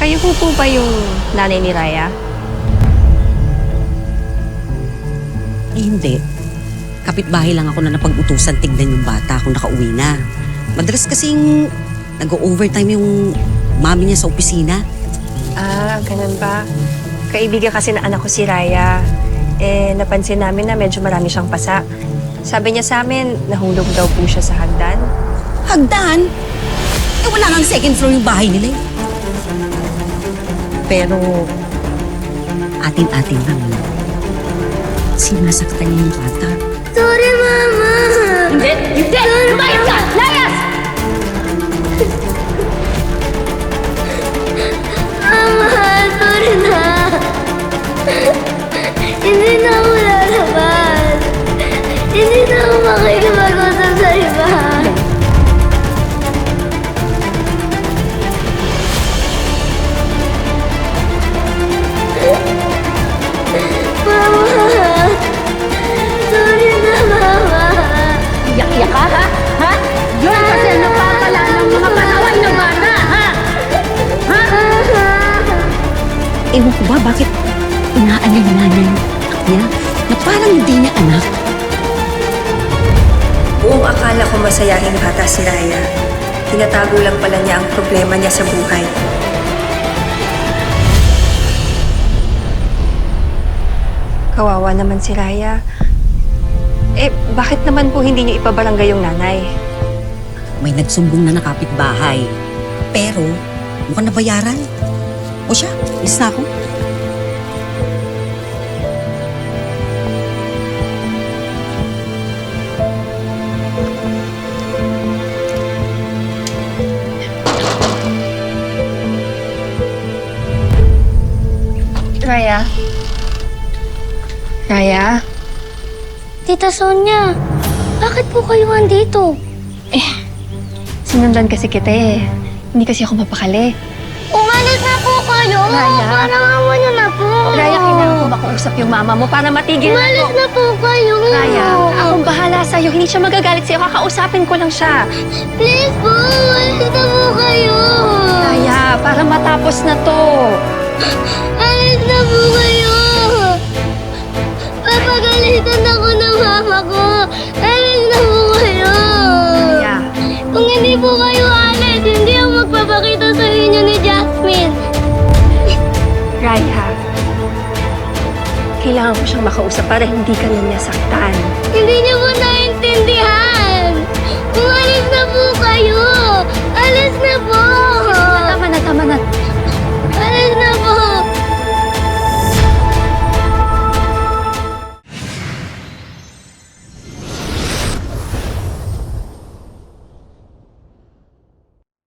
Kayo po ba yung nanay ni Raya? Eh, hindi. Kapitbahay lang ako na napag-utusan tignan yung bata kung nakauwi na. Madalas kasing nag-overtime yung mami niya sa opisina. Ah, ganun ba? Kaibigan kasi na anak ko si Raya. Eh, napansin namin na medyo marami siyang pasa. Sabi niya sa amin, nahulog daw po siya sa hagdan. Hagdan? Eh, wala nang second floor yung bahay nila eh. Pero, atin-atin lang. Sinasaktan niya yung bata. Sorry, Mama! Hindi! Hindi! Lumayas ka! Layas! Mama, sorry na! Hindi na ako lalabas! Hindi na ako makikipag-usap sa iba! Mama! Sorry na, Mama! Iyak-iyak ka, ha? Ha? Yun kasi ang napapala ng mga panaway na bata, ha? Ha? Ewan ko ba bakit inaalala niya yung anak niya na parang hindi niya anak. Buong akala ko masayahing bata si Raya. Tinatago lang pala niya ang problema niya sa buhay. Kawawa naman si Raya. Eh, bakit naman po hindi niyo ipabarangay yung nanay? May nagsumbong na nakapitbahay. Pero, mukhang nabayaran. O siya, alis na ako. Raya? Raya? Tita Sonia, bakit po kayo andito? Sinundan kasi kita eh. Hindi kasi ako mapakali. Umalis na po kayo! Raya? Parang awa niyo na po! Raya, kailangan ko makausap yung mama mo para matigil na Umalis to. na po kayo! Raya, akong bahala sa'yo. Hindi siya magagalit sa'yo. Kakausapin ko lang siya. Please po, umalis na po kayo! Raya, para matapos na to. Alis na po kayo! Papagalitan ako ng mama ko! Alis na po kayo! Raya, Kung hindi po kayo alis, hindi ako magpapakita sa inyo ni Jasmine! Raya. Kailangan ko siyang makausap para hindi ka na niya saktan. Hindi niyo po naintindihan! Umalis na po kayo! Alis na po!